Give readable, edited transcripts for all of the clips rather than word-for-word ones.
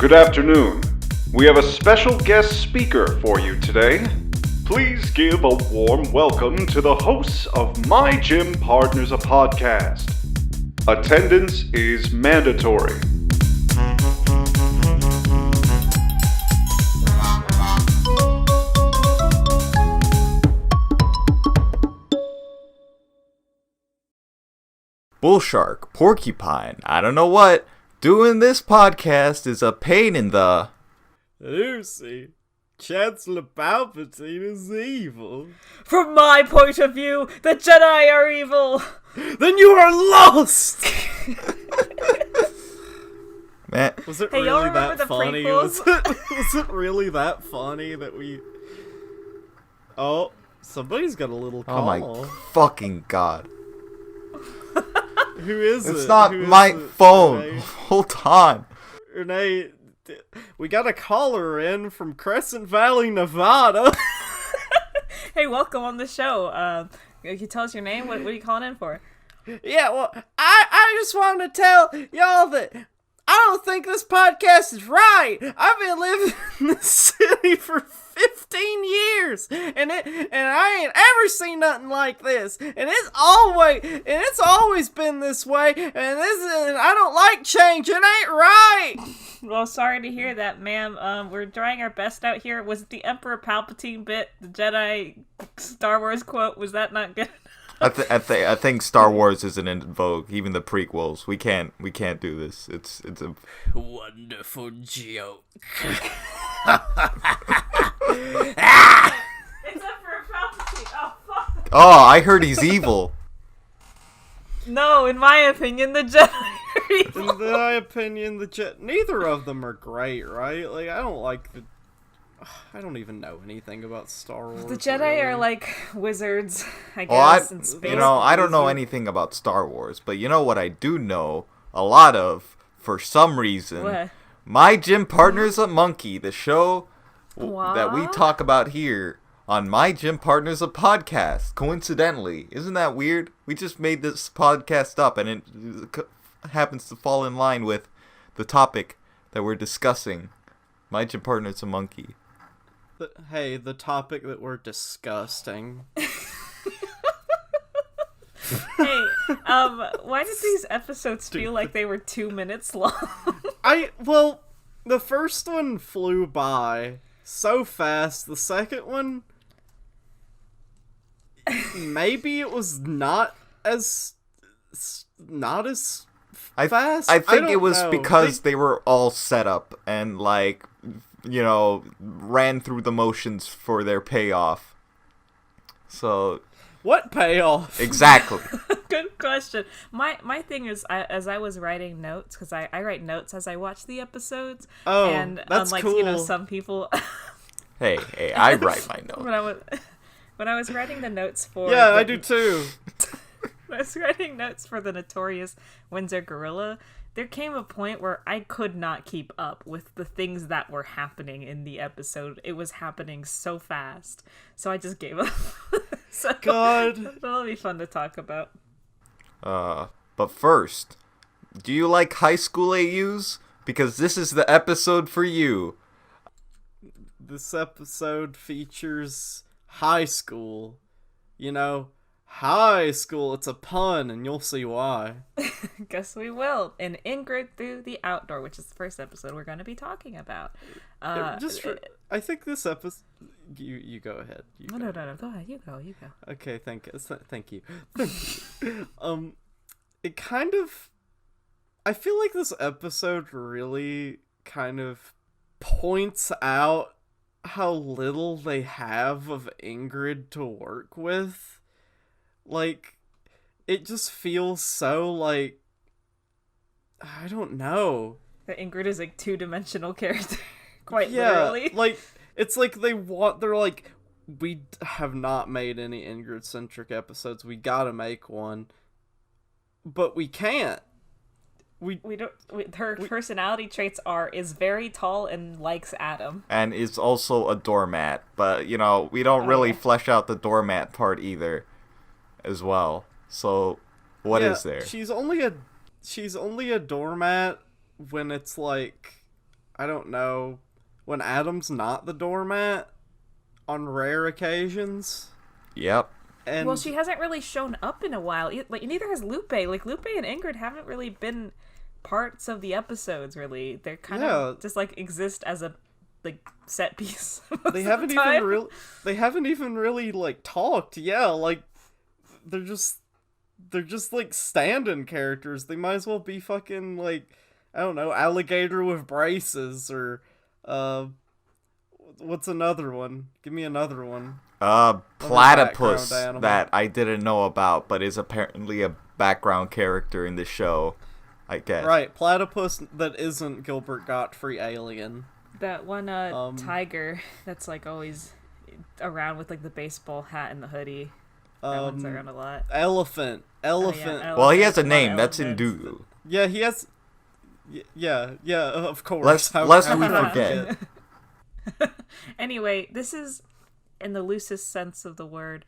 Good afternoon. We have a special guest speaker for you today. Please give a warm welcome to the hosts of My Gym Partners, a podcast. Attendance is mandatory. Bullshark, porcupine, I don't know what. Doing this podcast is a pain in the... Lucy, Chancellor Palpatine is evil. From my point of view, the Jedi are evil. Then you are lost! Man. Was it Hey, y'all really remember that the funny? prequels? Was it really that funny that we... Oh, somebody's got a little call. Oh my fucking god. Who is it? It's not Who is my it, phone. Renee? Hold on. Renee, we got a caller in from Crescent Valley, Nevada. Hey, welcome on the show. Can you tell us your name? What are you calling in for? Yeah, well, I just wanted to tell y'all that I don't think this podcast is right. I've been living in this city for 15 years, and I ain't ever seen nothing like this. And it's always been this way. And I don't like change. It ain't right. Well, sorry to hear that, ma'am. We're trying our best out here. Was it the Emperor Palpatine bit? The Jedi Star Wars quote? Was that not good? I think Star Wars isn't in vogue. Even the prequels. We can't do this. It's a Wonderful joke. It's Emperor Palpatine. Oh, fuck. Oh, I heard he's evil. No, in my opinion, the Jedi are evil. In my opinion, neither of them are great, right? Like, I don't even know anything about Star Wars. The Jedi really. are like wizards, I Well, guess, in space. I don't know anything about Star Wars, but you know what I do know a lot of, for some reason. What? My Gym Partner's a Monkey, the show that we What? talk about here on My Gym Partner's a Podcast. Coincidentally, isn't that weird? We just made this podcast up, and it happens to fall in line with the topic that we're discussing. My Gym Partner's a Monkey. Hey, the topic that we're discussing. Hey, why did these episodes feel like they were 2 minutes long? Well, the first one flew by so fast. The second one, maybe it was not as fast. I think don't it was know. because they were all set up and, like, you know, ran through the motions for their payoff. So... What payoff? Exactly. Good question. My thing is, as I was writing notes, because I write notes as I watch the episodes. Oh, and that's unlike, cool. Some people... Hey, I write my notes. When I was writing the notes for... Yeah, I do too. When I was writing notes for the Notorious Windsor Gorilla, there came a point where I could not keep up with the things that were happening in the episode. It was happening so fast. So I just gave up. So, God. That'll be fun to talk about. But first, do you like high school AUs? Because this is the episode for you. This episode features high school. You know, high school. It's a pun, and you'll see why. Guess we will. In Ingrid Through the Outdoor, which is the first episode we're going to be talking about. I think this episode... You go ahead. No. Go ahead. You go. Okay, thank you. It kind of... I feel like this episode really kind of points out how little they have of Ingrid to work with. Like, it just feels so, like... I don't know. That Ingrid is a two-dimensional character. Quite literally. Like... It's like they're like, we have not made any Ingrid-centric episodes. We gotta make one. But we can't. Her personality traits is very tall and likes Adam. And is also a doormat. But, you know, we don't really flesh out the doormat part either as well. So, what is there? She's only a doormat when it's like... I don't know, when Adam's not the doormat on rare occasions. Yep. And Well, she hasn't really shown up in a while. Like, neither has Lupe. Like, Lupe and Ingrid haven't really been parts of the episodes, really. They're kind of just, like, exist as a, like, set piece. They haven't even really like talked. Yeah, like they're just like stand-in characters. They might as well be fucking like, I don't know, alligator with braces or what's another one? Give me another one. Platypus that I didn't know about, but is apparently a background character in the show, I guess. Right, platypus that isn't Gilbert Gottfried alien. That one tiger that's like always around with like the baseball hat and the hoodie. That one's around a lot. Elephant. Oh, yeah, Well, he has a name. elephants. That's Hindu. Yeah, he has. Yeah, of course. Lest we forget. Anyway, this is, in the loosest sense of the word,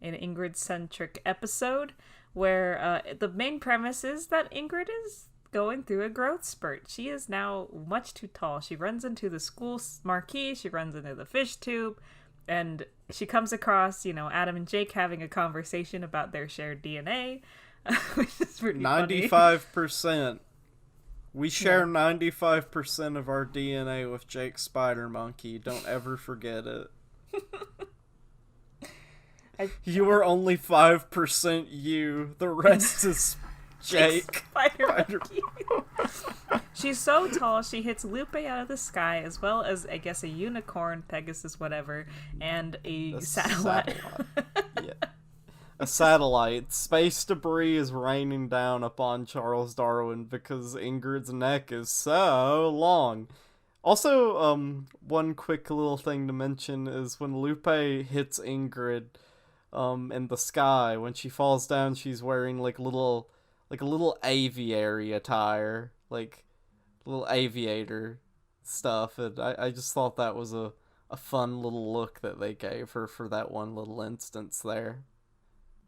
an Ingrid-centric episode where the main premise is that Ingrid is going through a growth spurt. She is now much too tall. She runs into the school marquee, she runs into the fish tube, and she comes across, Adam and Jake having a conversation about their shared DNA, which is pretty 95%. We share 95% of our DNA with Jake Spider Monkey. Don't ever forget it. You are only 5% you. The rest is Jake. Spider Monkey. She's so tall, she hits Lupe out of the sky, as well as, I guess, a unicorn, Pegasus, whatever, and a satellite. Yeah. A satellite. Space debris is raining down upon Charles Darwin because Ingrid's neck is so long. Also, one quick little thing to mention is when Lupe hits Ingrid in the sky, when she falls down, she's wearing like a little aviary attire, like little aviator stuff, and I just thought that was a fun little look that they gave her for that one little instance there.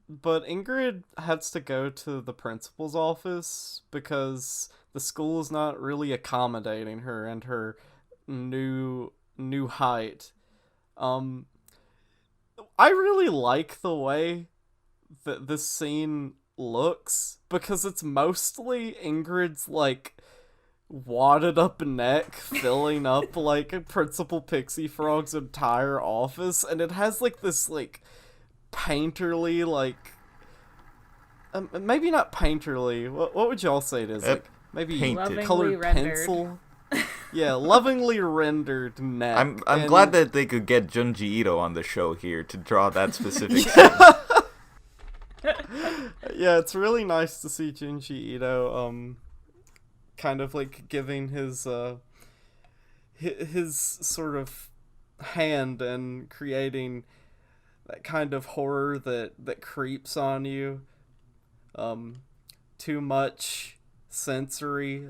But Ingrid has to go to the principal's office because the school is not really accommodating her and her new height. I really like the way that this scene looks because it's mostly Ingrid's like wadded up neck filling up like Principal Pixie Frog's entire office, and it has like this like painterly, like maybe not painterly, what would y'all say it is, like maybe painted, colored rendered. pencil. Yeah, lovingly rendered neck. I'm glad that they could get Junji Ito on the show here to draw that specific yeah. Yeah, it's really nice to see Junji Ito kind of like giving his sort of hand and creating that kind of horror that creeps on you. Too much sensory.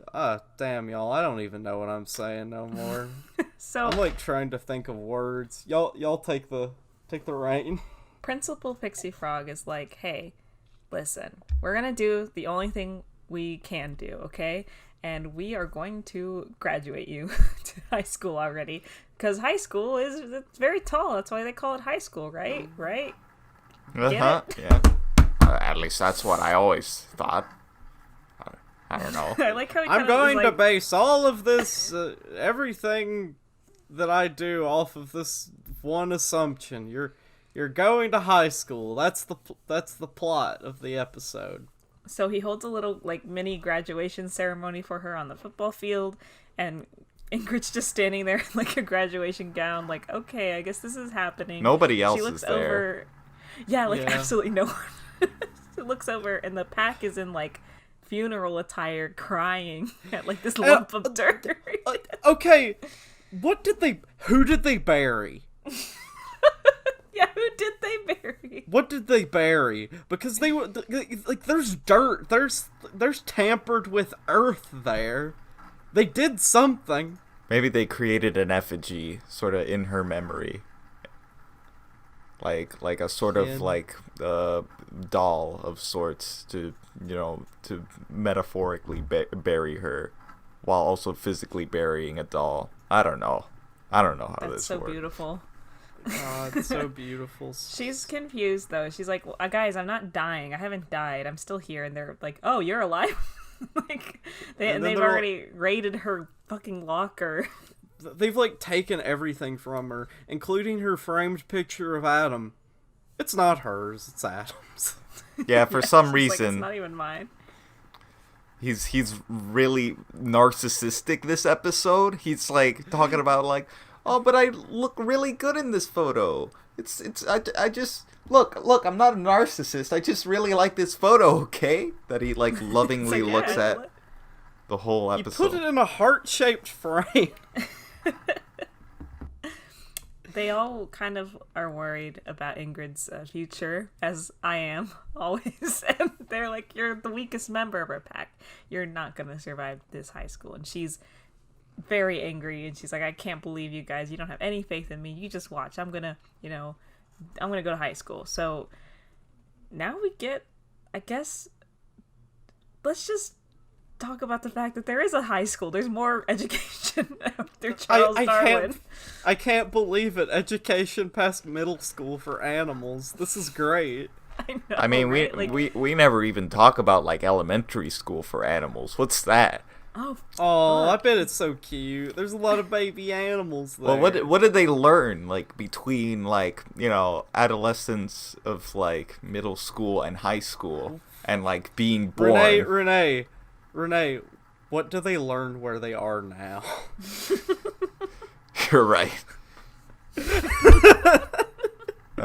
Damn, y'all, I don't even know what I'm saying no more. So I'm like trying to think of words. Y'all take the reign. Principal Pixie Frog is like, hey, listen, we're gonna do the only thing we can do, okay? And we are going to graduate you to high school already. Because high school it's very tall. That's why they call it high school, right? Right? Yeah. At least that's what I always thought. I don't know. I like how he I'm going to base all of this, everything that I do off of this one assumption. You're going to high school. That's the plot of the episode. So he holds a little like mini graduation ceremony for her on the football field, and Ingrid's just standing there in like a graduation gown, like, okay, I guess this is happening. Nobody else she looks is there. over. Yeah, like absolutely no one. She looks over, and the pack is in like funeral attire, crying at like this lump of dirt. Okay, who did they bury? Yeah, who did they bury? What did they bury? Because they were like, there's dirt, there's tampered with earth there. They did something. Maybe they created an effigy, sort of in her memory, like a sort of like doll of sorts to to metaphorically bury her. while also physically burying a doll. I don't know how That's this so works. beautiful. God, it's so beautiful. She's confused though. She's like, well, guys, I'm not dying. I haven't died. I'm still here. And they're like, oh, you're alive? Like, they've already raided her fucking locker. They've, like, taken everything from her, including her framed picture of Adam. It's not hers, it's Adam's. Yeah, for some She's reason, like, it's not even mine. he's really narcissistic this episode. He's like talking about like, oh, but I look really good in this photo. I just look, I'm not a narcissist. I just really like this photo, okay? That he like lovingly It's like, looks yeah, at the whole You episode. put it in a heart-shaped frame. They all kind of are worried about Ingrid's future, as I am always. And they're like, you're the weakest member of our pack. You're not going to survive this high school. And she's very angry. And she's like, I can't believe you guys. You don't have any faith in me. You just watch. I'm going to go to high school. So now we get, I guess, let's just talk about the fact that there is a high school. There's more education after Charles Darwin. I can't believe it. Education past middle school for animals. This is great. I know, I mean, right? we never even talk about like elementary school for animals. What's that? Oh, I fuck. bet it's so cute. There's a lot of baby animals there. Well, what did they learn like between like adolescence of like middle school and high school and like being born? Renee, what do they learn where they are now? You're right. That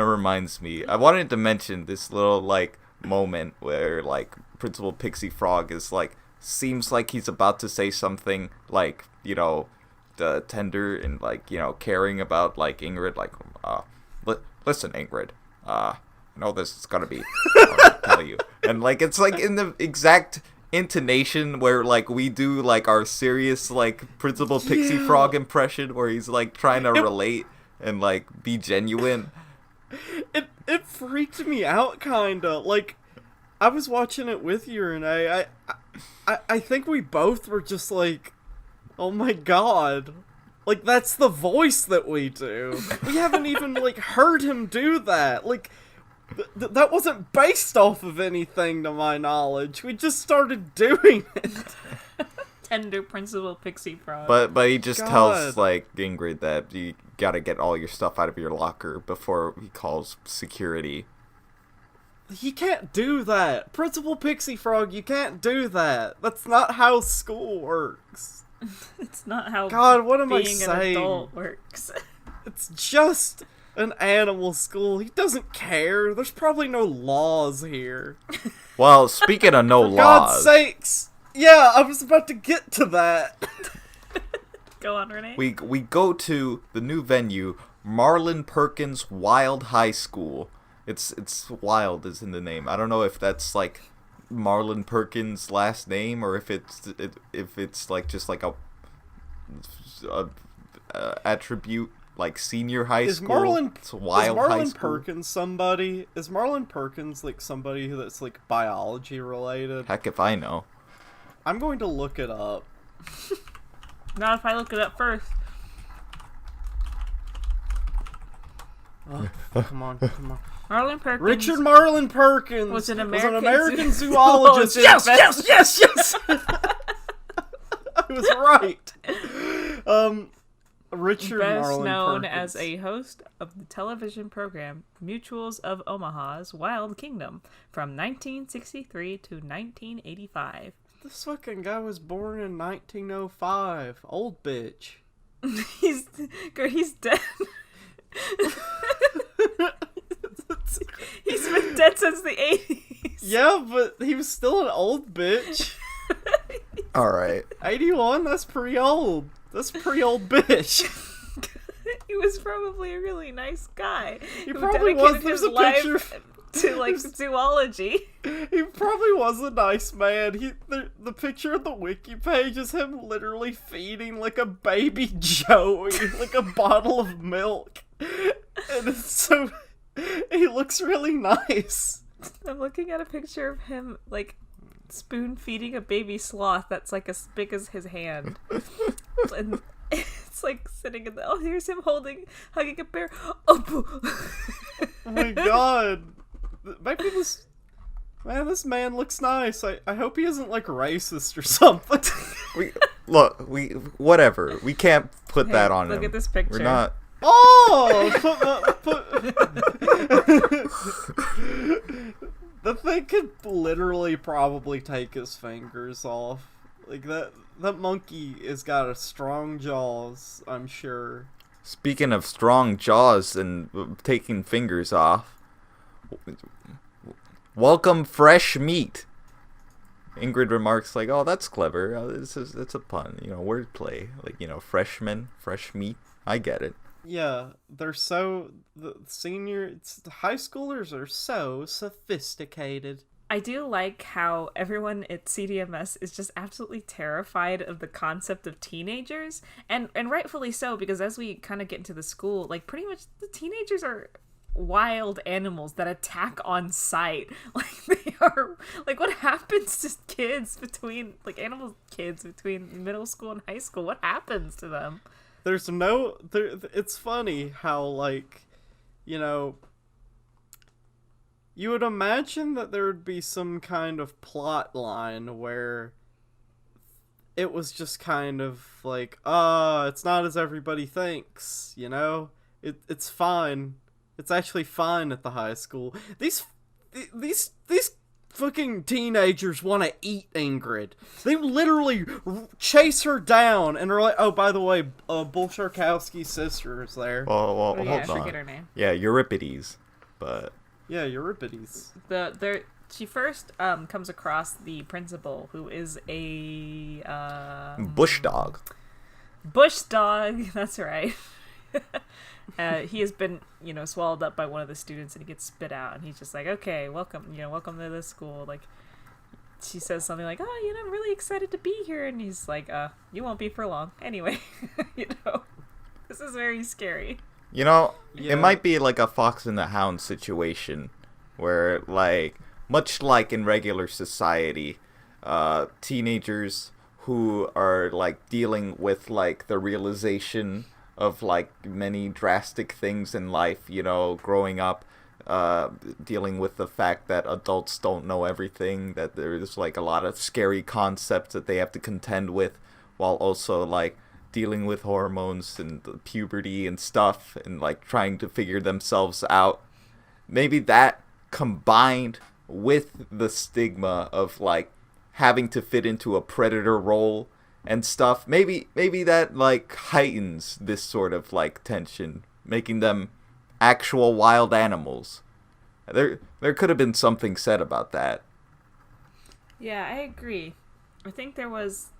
reminds me. I wanted to mention this little like moment where like Principal Pixie Frog is like seems like he's about to say something like tender and like caring about like Ingrid, like listen Ingrid, I know this is gonna be hard to tell you, and like it's like in the exact intonation where like we do like our serious like Principal Pixie Frog impression where he's like trying to relate and like be genuine. It freaked me out kinda. Like, I was watching it with you, Renee. I think we both were just like, oh my god. Like, that's the voice that we do. We haven't even like heard him do that. Like, that wasn't based off of anything to my knowledge. We just started doing it. Tender Principal Pixie Frog. But he just God. tells like Ingrid that you gotta get all your stuff out of your locker before he calls security. He can't do that. Principal Pixie Frog, you can't do that. That's not how school works. It's not how God, what am I being an saying? adult works. It's just an animal school. He doesn't care. There's probably no laws here. Well, speaking of no For God's laws, sakes. Yeah, I was about to get to that. Go on, Renee. we go to the new venue, Marlin Perkins Wild High School. It's Wild is in the name. I don't know if that's like Marlin Perkins' last name or if it's like just like a attribute like senior high school. It's Wild High School. Perkins somebody? Is Marlin Perkins like somebody that's like biology related? Heck if I know. I'm going to look it up. Not if I look it up first. Oh, come on. Marlin Perkins. Richard Marlin Perkins was an American American zoologist. zoologist. Yes. I was right. Richard Best Marlin known Perkins. as a host of the television program Mutuals of Omaha's Wild Kingdom from 1963 to 1985. This fucking guy was born in 1905. Old bitch. He's dead. He's been dead since the 80s. Yeah, but he was still an old bitch. All right. 81? That's pretty old. That's a pretty old bitch. He was probably a really nice guy. He who probably dedicated was. There's his a life picture. to like zoology. He probably was a nice man. The picture on the wiki page is him literally feeding like a baby Joey, like a bottle of milk. And it's so... He looks really nice. I'm looking at a picture of him like spoon feeding a baby sloth that's like as big as his hand. And it's like sitting in the, oh, here's him hugging a bear. Oh, Oh my god. Maybe this man looks nice. I hope he isn't like racist or something. Whatever. We can't put that on him. Look at this picture. We're not. Oh! The thing could literally probably take his fingers off. Like that monkey has got a strong jaws, I'm sure. Speaking of strong jaws and taking fingers off, welcome fresh meat. Ingrid remarks like, "Oh, that's clever. It's a pun, wordplay. Like, freshman, fresh meat. I get it." Yeah, they're so the high schoolers are so sophisticated. I do like how everyone at CDMS is just absolutely terrified of the concept of teenagers, and rightfully so, because as we kind of get into the school, like pretty much the teenagers are wild animals that attack on sight. Like they are, like what happens to kids between middle school and high school? What happens to them? It's funny how, like, you would imagine that there would be some kind of plot line where it was just kind of like, it's not as everybody thinks, it's fine. It's actually fine at the high school. These fucking teenagers want to eat Ingrid. They literally chase her down and are like, oh, by the way, Bolsharkowski's sister is there. Well, yeah, hold I on. forget her name. Yeah, Euripides, but... Yeah, Euripides. She first comes across the principal, who is a... bush dog. Bush dog, that's right. He has been, swallowed up by one of the students, and he gets spit out, and he's just like, okay, welcome to this school. Like, she says something like, oh, I'm really excited to be here, and he's like, you won't be for long. Anyway, this is very scary. Yeah. Yeah. It might be like a Fox and the Hound situation, where, like, much like in regular society, teenagers who are, like, dealing with, like, the realization of, like, many drastic things in life, growing up, dealing with the fact that adults don't know everything, that there's, like, a lot of scary concepts that they have to contend with, while also, like, dealing with hormones and puberty and stuff, and, like, trying to figure themselves out. Maybe that, combined with the stigma of, like, having to fit into a predator role and stuff, maybe that, like, heightens this sort of, like, tension, making them actual wild animals. There could have been something said about that. Yeah, I agree. I think that was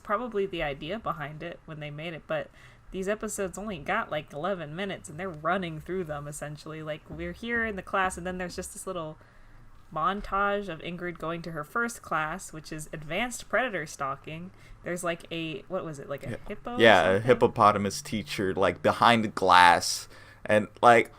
probably the idea behind it when they made it, but these episodes only got like 11 minutes, and they're running through them essentially. Like, we're here in the class, and then there's just this little montage of Ingrid going to her first class, which is advanced predator stalking. There's like a hippo? Yeah, a hippopotamus teacher, like, behind glass. And, like,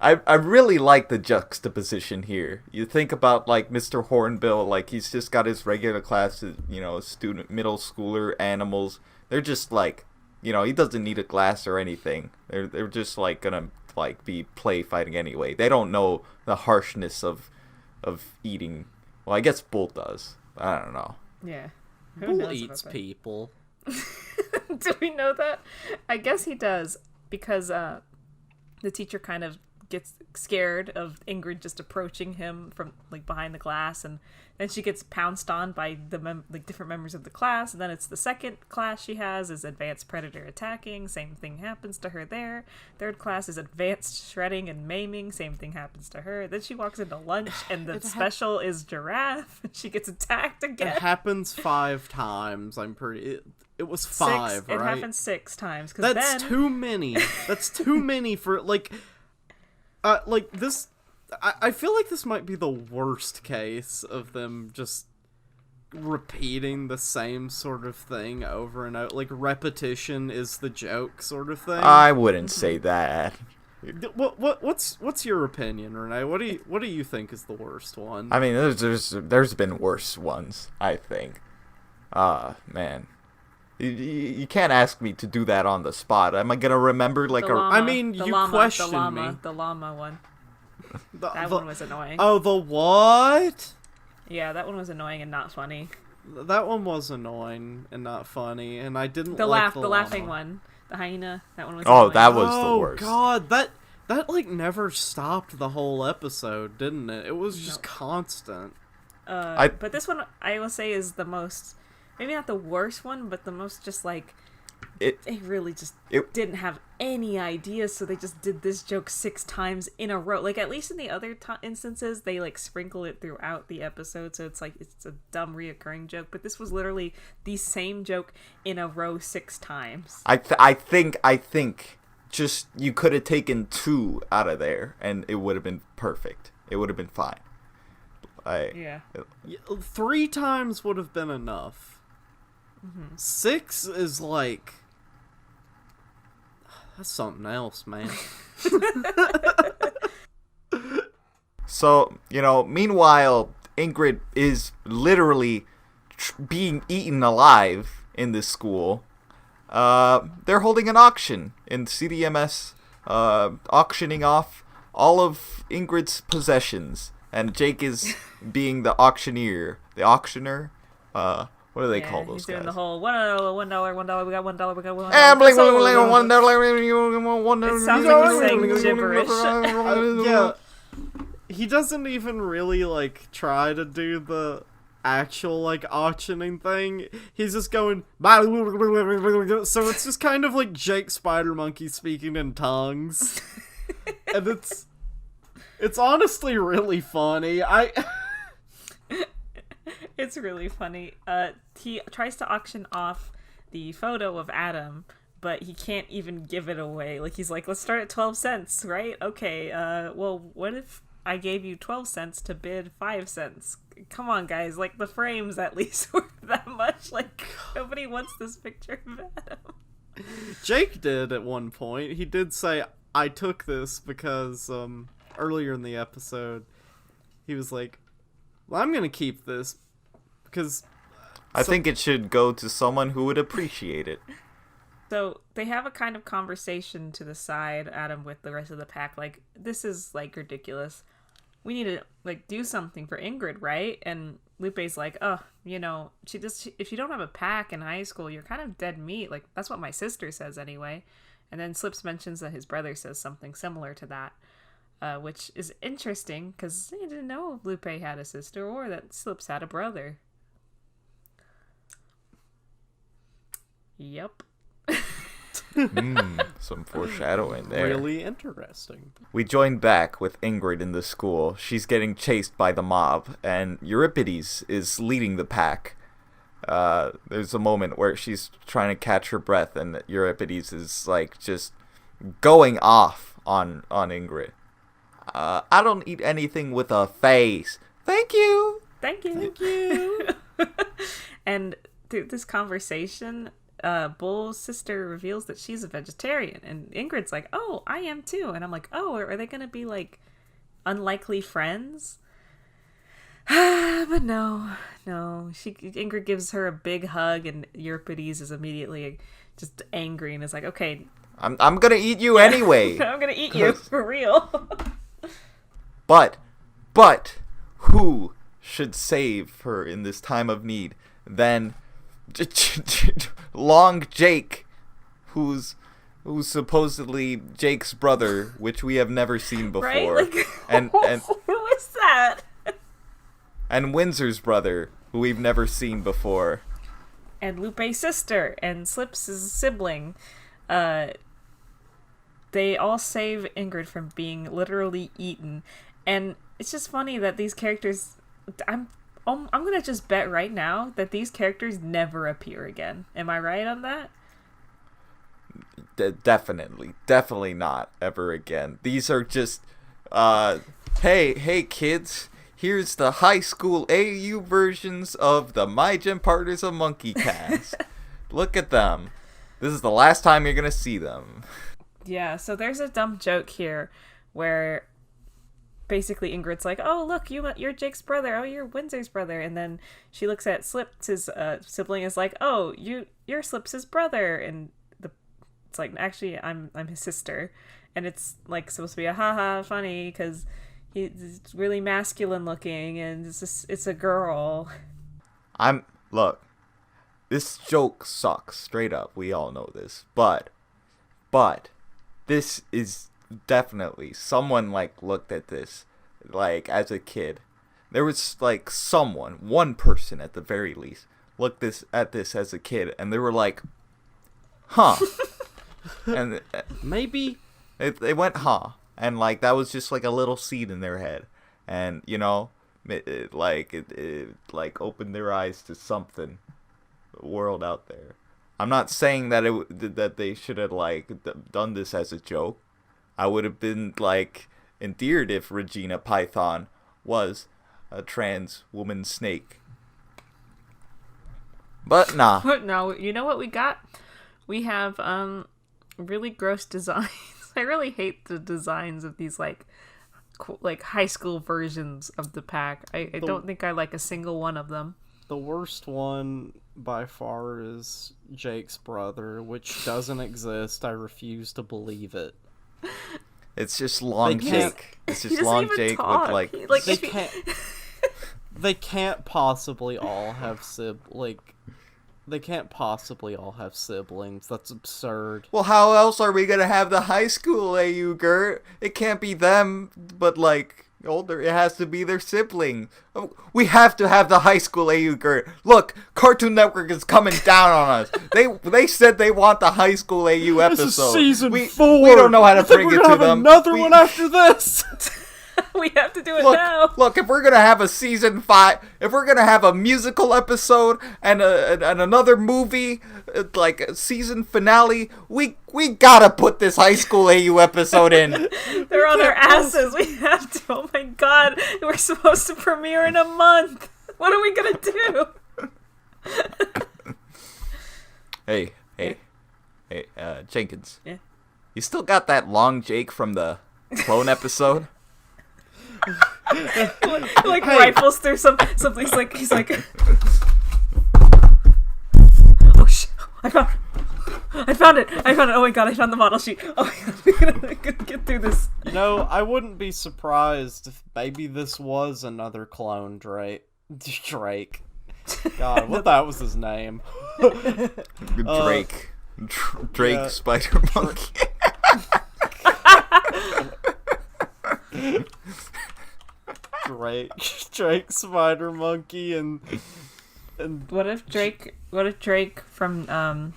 I really like the juxtaposition here. You think about, like, Mr. Hornbill, like, he's just got his regular classes, student, middle schooler animals. They're just, like, he doesn't need a glass or anything. They're just, like, gonna, like, be play fighting anyway. They don't know the harshness of eating. Well, I guess Bull does. I don't know. Yeah. Bull eats people. Do we know that? I guess he does, because the teacher kind of gets scared of Ingrid just approaching him from, like, behind the glass, and then she gets pounced on by the different members of the class, and then it's the second class she has is advanced predator attacking. Same thing happens to her there. Third class is advanced shredding and maiming. Same thing happens to her. Then she walks into lunch, and the special is giraffe, and she gets attacked again. It happens 5 times. It was 5, right? It happened 6 times. That's too many. That's too many for, like this. I feel like this might be the worst case of them just repeating the same sort of thing over and over. Like, repetition is the joke sort of thing. I wouldn't say that. What's your opinion, Renee? What do you think is the worst one? I mean, there's been worse ones, I think. Man. You can't ask me to do that on the spot. Am I gonna remember like The llama, I mean, the you llama, questioned the llama, me. The llama one. That the- one was annoying. Oh, the what? Yeah, that one was annoying and not funny. That one was annoying and not funny, and I didn't The like the laughing llama. one, the hyena. That one was. Oh, annoying. that was the worst. Oh god, that like never stopped the whole episode, didn't it? It was just constant. But this one I will say is the most, maybe not the worst one, but the most just like. They really just didn't have any ideas, so they just did this joke 6 times in a row. Like, at least in the other instances, they, like, sprinkle it throughout the episode, so it's, like, it's a dumb reoccurring joke. But this was literally the same joke in a row 6 times. I think just you could have taken 2 out of there, and it would have been perfect. It would have been fine. Yeah. 3 times would have been enough. 6 is like... That's something else, man. So, meanwhile, Ingrid is literally being eaten alive in this school. They're holding an auction in CDMS, auctioning off all of Ingrid's possessions. And Jake is being the auctioneer. The auctioner? What do they call those he's guys? doing the whole $1, we got $1, we got $1. It sounds like he's saying gibberish. Yeah. He doesn't even really, like, try to do the actual, like, auctioning thing. He's just going... So it's just kind of like Jake Spider Monkey speaking in tongues. And it's honestly really funny. It's really funny. He tries to auction off the photo of Adam, but he can't even give it away. Like, he's like, let's start at 12 cents, right? Okay, well, what if I gave you 12 cents to bid 5 cents? Come on, guys. Like, the frames at least worth that much. Like, nobody wants this picture of Adam. Jake did at one point. He did say, I took this because, earlier in the episode, he was like, well, I'm gonna keep this because... I think it should go to someone who would appreciate it. So they have a kind of conversation to the side, Adam, with the rest of the pack. Like, this is, like, ridiculous. We need to, like, do something for Ingrid, right? And Lupe's like, oh, if you don't have a pack in high school, you're kind of dead meat. Like, that's what my sister says anyway. And then Slips mentions that his brother says something similar to that, which is interesting because he didn't know Lupe had a sister or that Slips had a brother. Yep. Some foreshadowing there. Really interesting. We join back with Ingrid in the school. She's getting chased by the mob, and Euripides is leading the pack. There's a moment where she's trying to catch her breath, and Euripides is like just going off on Ingrid. I don't eat anything with a face. Thank you. Thank you. And through this conversation, Bull's sister reveals that she's a vegetarian, and Ingrid's like, oh, I am too. And I'm like, oh, are they gonna be like unlikely friends? But no. Ingrid gives her a big hug, and Euripides is immediately just angry and is like, okay, I'm gonna eat you anyway. I'm gonna eat you for real. But who should save her in this time of need than Long Jake, who's supposedly Jake's brother, which we have never seen before. Right? Like, and who is that? And Windsor's brother, who we've never seen before. And Lupe's sister, and Slips' sibling. They all save Ingrid from being literally eaten. And it's just funny that these characters... I'm gonna just bet right now that these characters never appear again. Am I right on that? Definitely not ever again. These are just, hey kids, here's the high school AU versions of the My Gym Partners of Monkey cast. Look at them. This is the last time you're gonna see them. Yeah, so there's a dumb joke here where basically Ingrid's like, "Oh, look, you're Jake's brother. Oh, you're Windsor's brother." And then she looks at Slips, his sibling, is like, "Oh, you're Slips' brother." And it's like, "Actually, I'm his sister." And it's like supposed to be a haha funny because he's really masculine looking and it's a girl. Look, this joke sucks straight up. We all know this, but this is definitely someone like looked at this like as a kid. There was like one person at the very least looked at this as a kid, and they were like, "Huh," and Maybe they went, "Huh," and like that was just like a little seed in their head, and you know, it like opened their eyes to something, the world out there. I'm not saying that that they should have like done this as a joke. I would have been like endeared if Regina Python was a trans woman snake. But nah. No, you know what we got? We have really gross designs. I really hate the designs of these like high school versions of the pack. I don't think I like a single one of them. the worst one by far is Jake's brother, which doesn't exist. I refuse to believe it. It's just long They can't- Jake. It's He just doesn't long even Jake talk. with like. They can't. They can't possibly all have They can't possibly all have siblings. That's absurd. Well, how else are we gonna have the high school AU, Gert? It can't be them, but like older. It has to be their sibling. We have to have the high school AU, Gert. Look, Cartoon Network is coming down on us. They said they want the high school AU episode. This is season we, 4. We don't know how to You think bring we're it gonna to have them. another one after this. We have to do it now. Look, if we're gonna have a season 5, if we're gonna have a musical episode and another movie, like a season finale, we gotta put this high school AU episode in. They're on their asses. We have to. Oh my god. We're supposed to premiere in a month. What are we gonna do? Hey, Jenkins. Yeah. You still got that long Jake from the clone episode? Like rifles through something. He's like, oh shit! I found it! Oh my god! I found the model sheet. Oh my god! We're gonna get through this. You know, I wouldn't be surprised if maybe this was another clone Drake. God, what that was his name? Drake. Drake yeah. Spider Monkey. Drake Spider Monkey and What if Drake from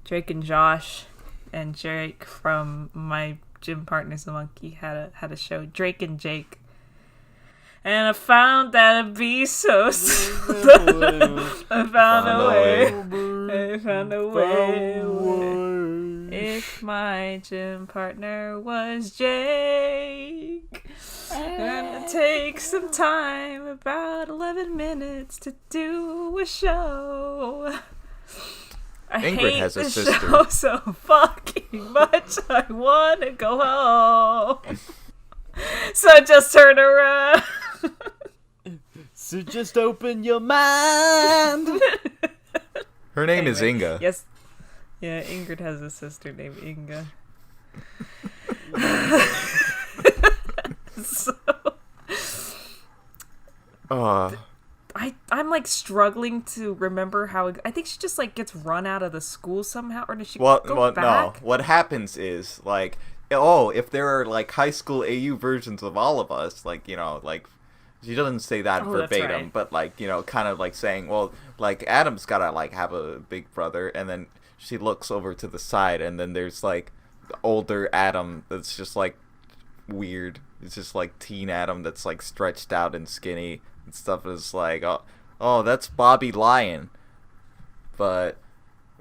Drake and Josh and Drake from My Gym Partner's a Monkey had a show, Drake and Jake. And I found that it'd be so I found a way. If my gym partner was Jake, and it takes some time, about 11 minutes to do a show. I Ingrid hate has a the sister. show so fucking much. I want to go home. So just turn around. so just open your mind. Her name is Anyway, Inga. Yes. Yeah, Ingrid has a sister named Inga. So I'm like struggling to remember how I think she just like gets run out of the school somehow, or does she go No. back? What happens is like, if there are like high school AU versions of all of us, like, you know, like she doesn't say that Oh, that's verbatim, right. but like, you know, kind of like saying, well, like Adam's gotta like have a big brother, and then she looks over to the side, and then there's like the older Adam that's just like weird. It's just like teen Adam that's like stretched out and skinny and stuff. Is like, oh, that's Bobby Lion. But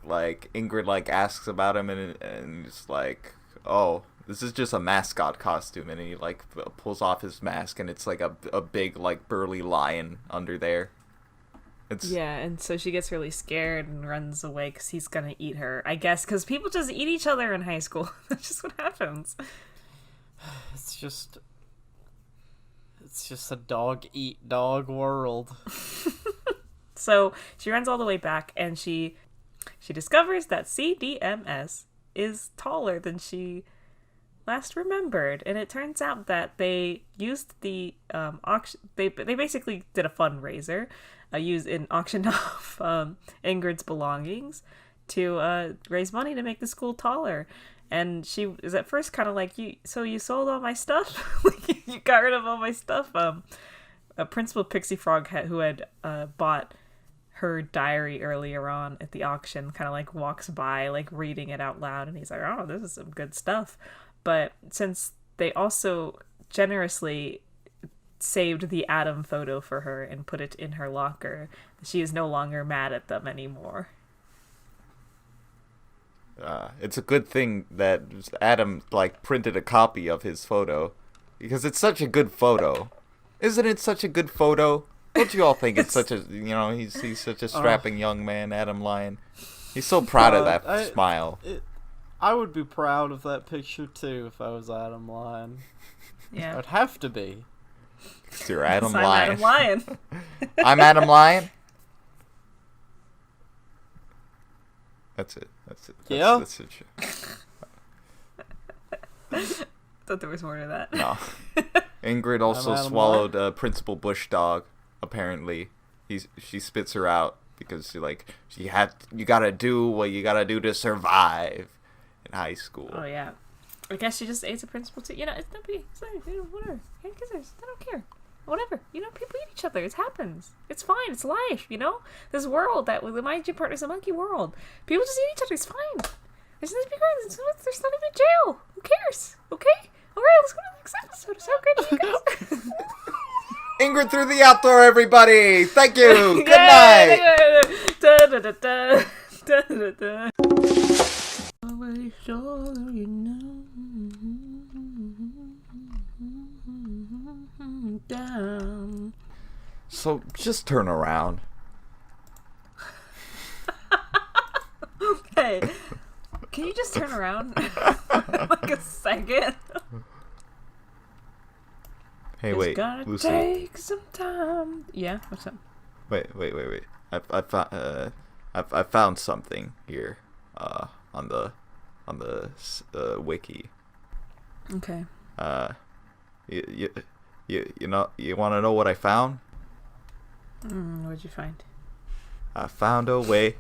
like Ingrid like asks about him, and it's like, oh, this is just a mascot costume, and he like pulls off his mask, and it's like a big like burly lion under there. Yeah, and so she gets really scared and runs away because he's gonna eat her. I guess because people just eat each other in high school. That's just what happens. It's just a dog eat dog world. So she runs all the way back, and she discovers that CDMS is taller than she last remembered, and it turns out that they used the auction. They basically did a fundraiser, auctioned off Ingrid's belongings to raise money to make the school taller. And she is at first kind of like, you sold all my stuff? You got rid of all my stuff? Principal Pixie Frog, who had bought her diary earlier on at the auction, kind of like walks by, like reading it out loud, and he's like, oh, this is some good stuff. But since they also generously saved the Adam photo for her and put it in her locker, she is no longer mad at them anymore. It's a good thing that Adam printed a copy of his photo, because it's such a good photo. Isn't it such a good photo? Don't you all think it's such a, he's such a strapping young man, Adam Lyon. He's so proud of that smile. I would be proud of that picture too if I was Adam Lyon. Yeah. I'd have to be. You're Adam I'm Lyon. Adam Lyon. I'm Adam Lyon. That's it. Yeah. That's it. Thought there was more to that. No. Ingrid also swallowed Principal Bush Dog. Apparently, she spits her out because you gotta do what you gotta do to survive in high school. Oh yeah. I guess she just ate the principal too. It's not big. It's not, whatever. Hey, kissers. I don't care. Whatever. People eat each other. It happens. It's fine. It's life. This world that with my gym partner's a monkey world. People just eat each other. It's fine. There's nothing big. There's not even jail. Who cares? Okay. All right. Let's go to the next episode. It's so great, you guys. Ingrid Through the Outdoor, everybody. Thank you. Good night. Down. So just turn around. Okay. Can you just turn around like a second? Hey, wait, Lucy. Take some time. Yeah, what's up? Wait. I found something here, on the wiki. Okay. You want to know what I found? What'd you find? I found a way.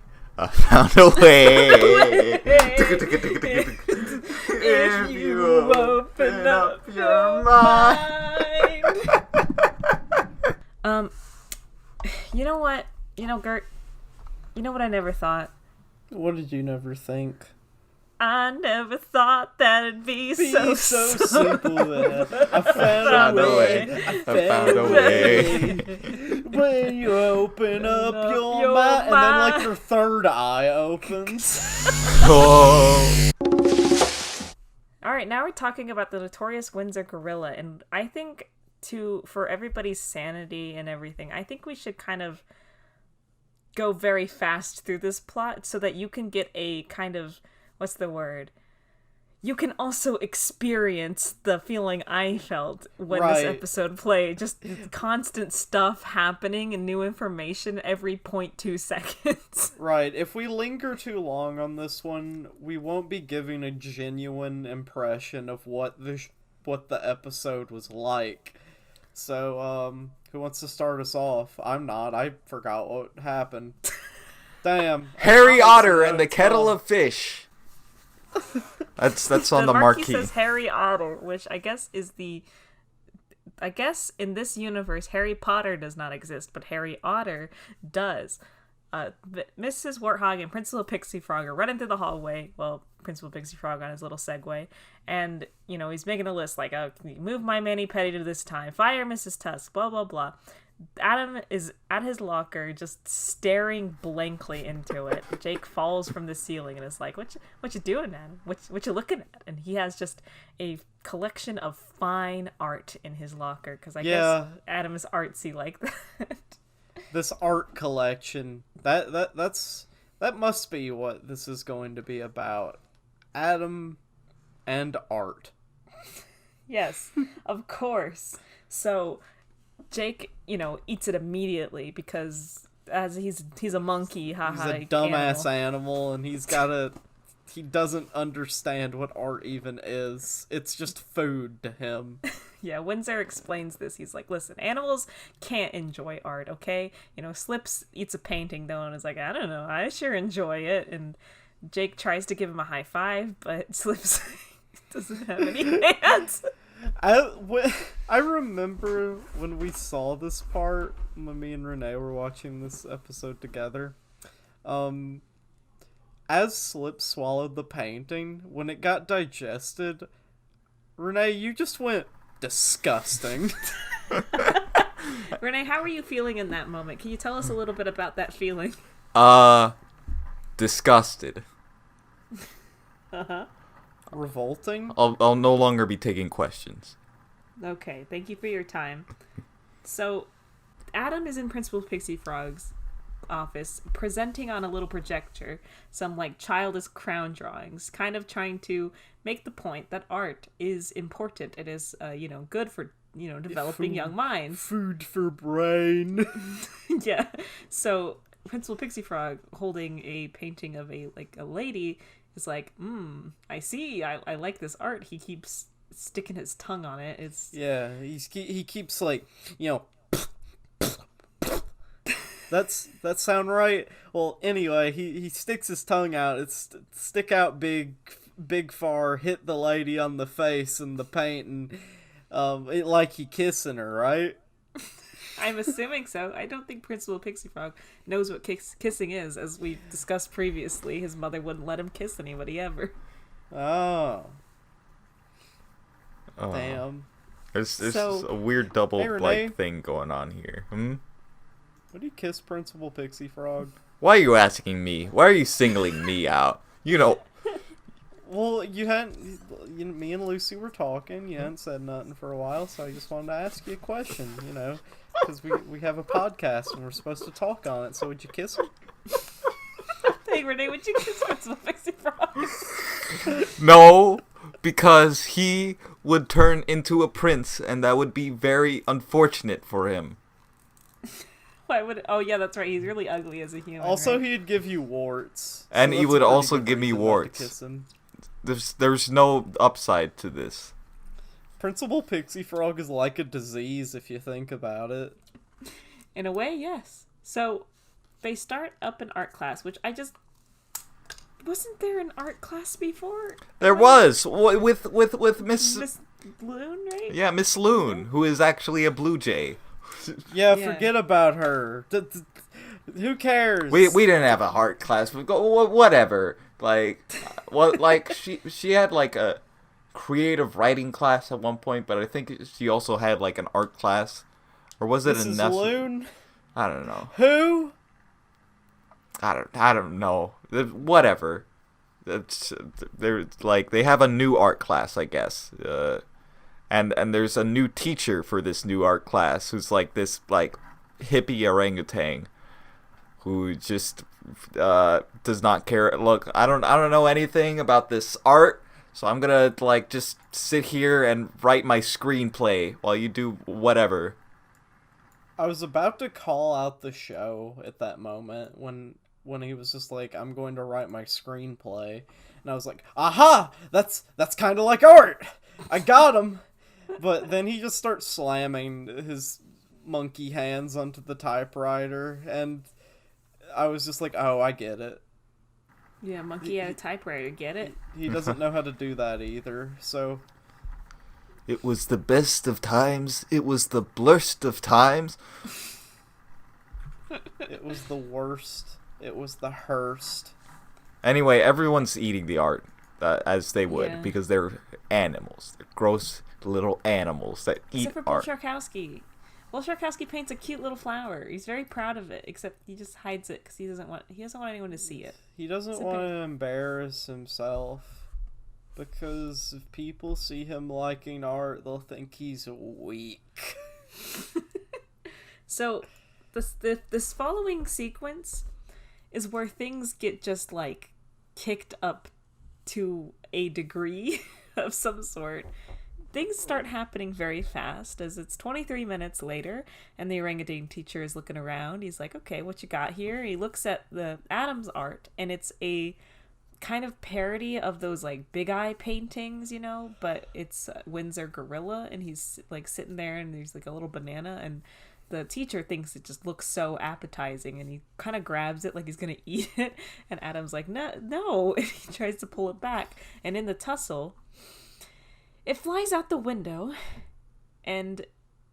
If you open up your mind. You know what? Gert, you know what I never thought? What did you never think? I never thought that it'd be so simple that I found a way. I found a way. When you open up your mind, and then your third eye opens. Oh. All right, now we're talking about the Notorious Windsor Gorilla, and I think for everybody's sanity and everything, I think we should kind of go very fast through this plot so that you can get a kind of, what's the word? You can also experience the feeling I felt when this episode played. Just constant stuff happening and new information every 0.2 seconds. Right. If we linger too long on this one, we won't be giving a genuine impression of what the episode was like. So, who wants to start us off? I'm not. I forgot what happened. Damn. Harry Otter and the Kettle of Fish. That's on the marquee. Says Harry Otter, which I guess is I guess in this universe, Harry Potter does not exist, but Harry Otter does. Mrs. Warthog and Principal Pixie Frog are running through the hallway. Well, Principal Pixie Frog on his little Segway. And, he's making a list like, move my mani-pedi to this time. Fire Mrs. Tusk, blah, blah, blah. Adam is at his locker just staring blankly into it. Jake falls from the ceiling and is like, what you doing, Adam? What you looking at? And he has just a collection of fine art in his locker, because I guess Adam is artsy like that. this art collection. That must be what this is going to be about. Adam and art. Yes, of course. So Jake, eats it immediately because as he's a monkey, haha. He's a dumbass animal, and he doesn't understand what art even is. It's just food to him. Yeah, Windsor explains this. He's like, listen, animals can't enjoy art, okay? Slips eats a painting, though, and is like, I don't know, I sure enjoy it. And Jake tries to give him a high five, but Slips doesn't have any hands. I remember when we saw this part, when me and Renee were watching this episode together, as Slip swallowed the painting, when it got digested, Renee, you just went, disgusting. Renee, how were you feeling in that moment? Can you tell us a little bit about that feeling? Disgusted. Uh-huh. Revolting? I'll no longer be taking questions. Okay, thank you for your time. So, Adam is in Principal Pixie Frog's office, presenting on a little projector some, childish crown drawings, kind of trying to make the point that art is important. It is, good for, developing young minds. Food for brain. Yeah. So, Principal Pixie Frog, holding a painting of a lady, is like, I see, I like this art. He keeps sticking his tongue on it. Yeah, he keeps that sound right? Well, anyway, he sticks his tongue out. It's stick out big far, hit the lady on the face and the paint, and it like he kissing her, right? I'm assuming so. I don't think Principal Pixie Frog knows what kissing is. As we discussed previously, his mother wouldn't let him kiss anybody ever. Oh. Damn. There's a weird double Renee, thing going on here. Would you kiss Principal Pixie Frog? Why are you asking me? Why are you singling me out? Well, you hadn't. Me and Lucy were talking. You hadn't said nothing for a while, so I just wanted to ask you a question. Because we have a podcast and we're supposed to talk on it. So would you kiss her? Hey, Renee, would you kiss Principal Pixie Frog? No, because he would turn into a prince, and that would be very unfortunate for him. Why would? Oh yeah, that's right. He's really ugly as a human. Also, right? he'd give you warts, and so he that's would a pretty also good give me reason not to warts. kiss him. There's no upside to this. Principal Pixie Frog is like a disease if you think about it. In a way, yes. So they start up an art class, which wasn't there an art class before? There was with Miss Loon, right? Yeah, Miss Loon, who is actually a blue jay. Yeah, forget about her. Who cares? We didn't have a art class. Whatever. She had a creative writing class at one point, but I think she also had an art class, or was it Mrs. Loon? I don't know. Who? I don't know. Whatever. They have a new art class, I guess. And there's a new teacher for this new art class who's this hippie orangutan who just does not care. Look, I don't know anything about this art, so I'm gonna just sit here and write my screenplay while you do whatever. I was about to call out the show at that moment when he was just like, I'm going to write my screenplay, and I was like, aha, that's kind of like art. I got him. But then he just starts slamming his monkey hands onto the typewriter, and I was just like, oh, I get it. Yeah, monkey at a typewriter, get it? He doesn't know how to do that either, so... It was the best of times, it was the blurst of times. It was the worst, it was the Hearst. Anyway, everyone's eating the art, as they would, because they're animals. They're gross little animals that eat except for art. Bill Sharkowski. Bill Sharkowski paints a cute little flower. He's very proud of it, except he just hides it because he doesn't want anyone to see it. He doesn't want to embarrass himself, because if people see him liking art, they'll think he's weak. So this following sequence is where things get just like kicked up to a degree of some sort. Things start happening very fast as it's 23 minutes later and the orangutan teacher is looking around. He's like, okay, what you got here? He looks at the Adam's art and it's a kind of parody of those like big eye paintings, you know, but it's Windsor Gorilla and he's like sitting there and there's like a little banana and the teacher thinks it just looks so appetizing and he kind of grabs it like he's gonna eat it and Adam's like no and he tries to pull it back and in the tussle it flies out the window and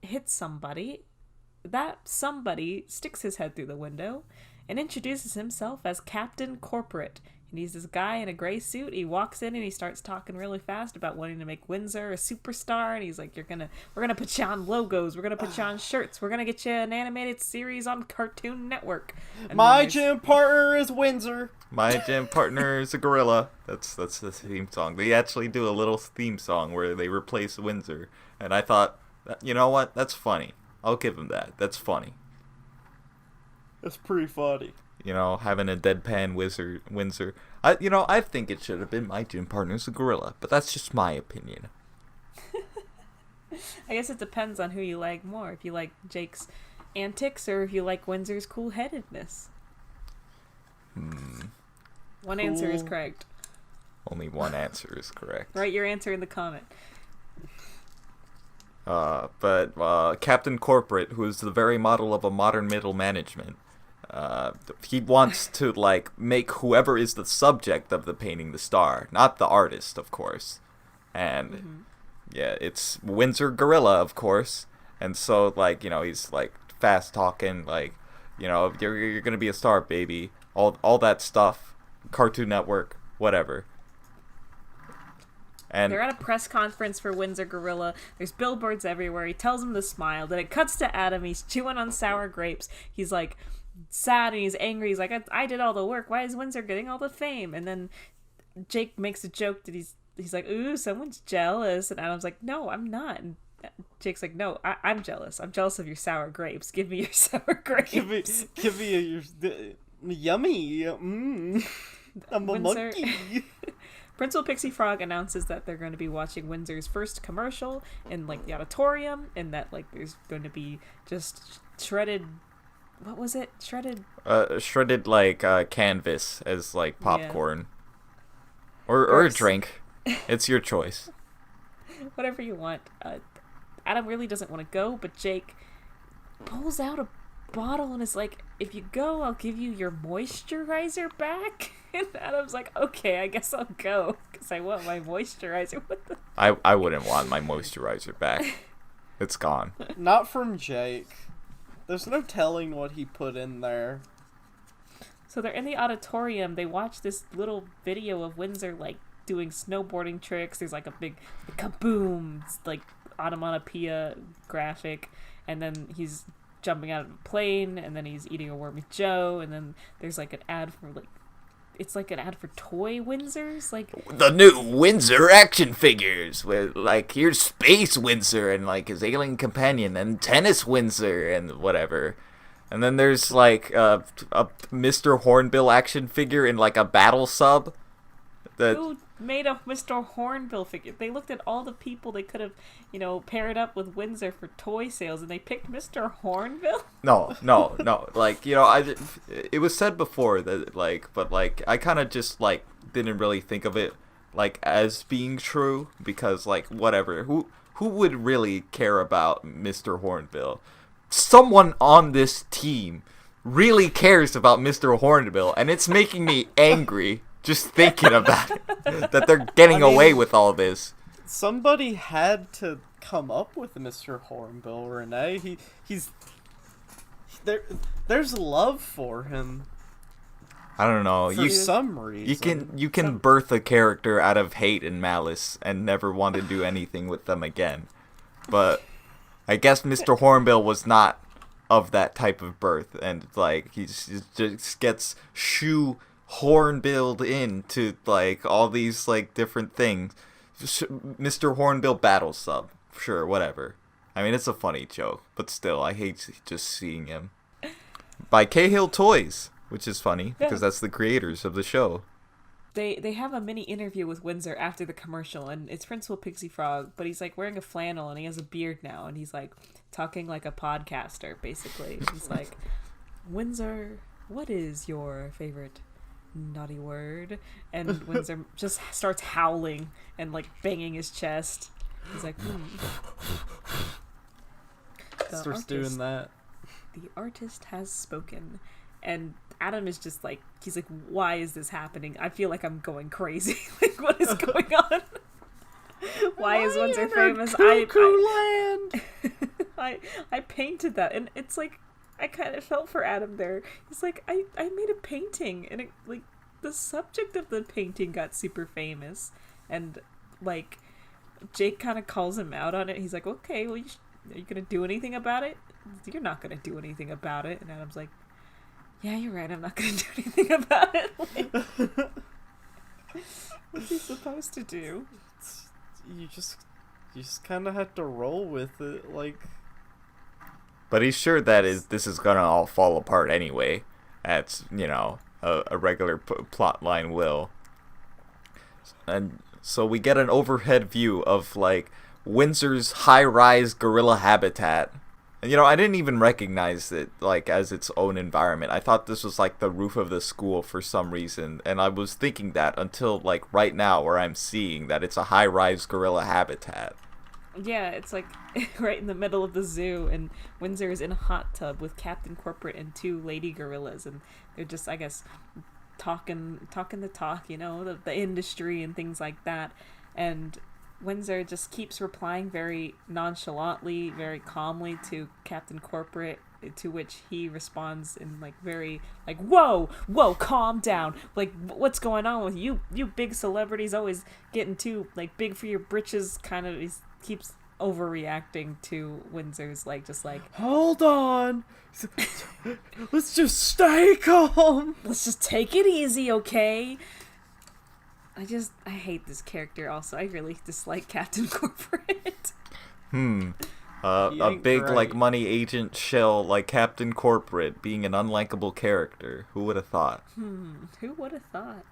hits somebody. That somebody sticks his head through the window and introduces himself as Captain Corporate. And he's this guy in a gray suit. He walks in and he starts talking really fast about wanting to make Windsor a superstar. And he's like, we're gonna put you on logos. We're gonna put you on shirts. We're gonna get you an animated series on Cartoon Network. And my gym partner is Windsor. My gym partner is a gorilla. That's the theme song. They actually do a little theme song where they replace Windsor. And I thought, you know what? That's funny. I'll give him that. That's funny. That's pretty funny. You know, having a deadpan Windsor. I think it should have been my gym partner's a gorilla, but that's just my opinion. I guess it depends on who you like more. If you like Jake's antics or if you like Windsor's cool-headedness. One answer is correct. Only one answer is correct. Write your answer in the comment. But Captain Corporate, who is the very model of a modern middle management, he wants to like make whoever is the subject of the painting the star, not the artist, of course. And yeah, it's Windsor Gorilla, of course. And so like, you know, he's like fast talking, like, you know, you're gonna be a star, baby. All that stuff, Cartoon Network, whatever. And they're at a press conference for Windsor Gorilla. There's billboards everywhere. He tells him to smile. Then it cuts to Adam. He's chewing on sour grapes. He's like sad and he's angry. He's like, I did all the work. Why is Windsor getting all the fame? And then Jake makes a joke that he's like, ooh, someone's jealous. And Adam's like, no, I'm not. And Jake's like, no, I'm jealous. I'm jealous of your sour grapes. Give me your sour grapes. Give me your yummy. I'm a monkey. Principal Pixie Frog announces that they're going to be watching Windsor's first commercial in like the auditorium, and that like there's going to be just shredded. What was it? Shredded like canvas as like popcorn, or a drink. It's your choice. Whatever you want. Adam really doesn't want to go, but Jake pulls out a bottle and is like, if you go, I'll give you your moisturizer back. And Adam's like, okay, I guess I'll go because I want my moisturizer. What the? I wouldn't want my moisturizer back. It's gone. Not from Jake. There's no telling what he put in there. So they're in the auditorium. They watch this little video of Windsor like doing snowboarding tricks. There's like a big kaboom, like onomatopoeia graphic, and then he's jumping out of a plane, and then he's eating a wormy Joe, and then there's like an ad for like, it's like an ad for toy Windsors, like the new Windsor action figures with like here's Space Windsor and like his alien companion and Tennis Windsor and whatever. And then there's like a Mr. Hornbill action figure in like a battle sub. Who made a Mr. Hornbill figure? They looked at all the people they could have, paired up with Windsor for toy sales, and they picked Mr. Hornbill? No. Like, it was said before that, like, but, like, I kind of just, like, didn't really think of it, like, as being true, because, like, whatever. Who would really care about Mr. Hornbill? Someone on this team really cares about Mr. Hornbill, and it's making me angry just thinking about it, that they're getting away with all this. Somebody had to come up with Mr. Hornbill, Renee. There's love for him. I don't know. For some reason. You can birth a character out of hate and malice and never want to do anything with them again. But I guess Mr. Hornbill was not of that type of birth, and like he just gets hornbilled into like all these like different things. Mr. Hornbill battle sub, sure, whatever. I mean, it's a funny joke, but still, I hate just seeing him. by Cahill Toys, which is funny because that's the creators of the show. They have a mini interview with Windsor after the commercial, and it's Principal Pixie Frog, but he's like wearing a flannel and he has a beard now, and he's like talking like a podcaster, basically. He's like, Windsor, what is your favorite naughty word? And Windsor just starts howling and like banging his chest. He's like, Starts doing that. The artist has spoken. And Adam is just like, he's like, why is this happening? I feel like I'm going crazy. Like, what is going on? Why is Windsor famous? I painted that, and it's like, I kind of felt for Adam there. He's like, I made a painting, and it, like, the subject of the painting got super famous, and like, Jake kind of calls him out on it. He's like, okay, well, are you gonna do anything about it? You're not gonna do anything about it. And Adam's like, yeah, you're right, I'm not gonna do anything about it. Like, what's he supposed to do? You just kind of have to roll with it, like. But he's sure that this is gonna all fall apart anyway. That's, you know, a regular plot line will. And so we get an overhead view of, like, Windsor's high-rise gorilla habitat. And, you know, I didn't even recognize it, like, as its own environment. I thought this was, like, the roof of the school for some reason. And I was thinking that until, like, right now, where I'm seeing that it's a high-rise gorilla habitat. Yeah, it's like right in the middle of the zoo, and Windsor is in a hot tub with Captain Corporate and 2 lady gorillas, and they're just, I guess, talking the talk, you know, the industry and things like that. And Windsor just keeps replying very nonchalantly, very calmly to Captain Corporate, to which he responds in like very like, whoa, calm down, like, what's going on with you big celebrities always getting too like big for your britches, kind of. He keeps overreacting to Windsor's like, just like, hold on, let's just stay calm, let's just take it easy, okay? I hate this character also. I really dislike Captain Corporate. A big, great. like, money agent shell like Captain Corporate being an unlikable character. Who would have thought? Who would have thought?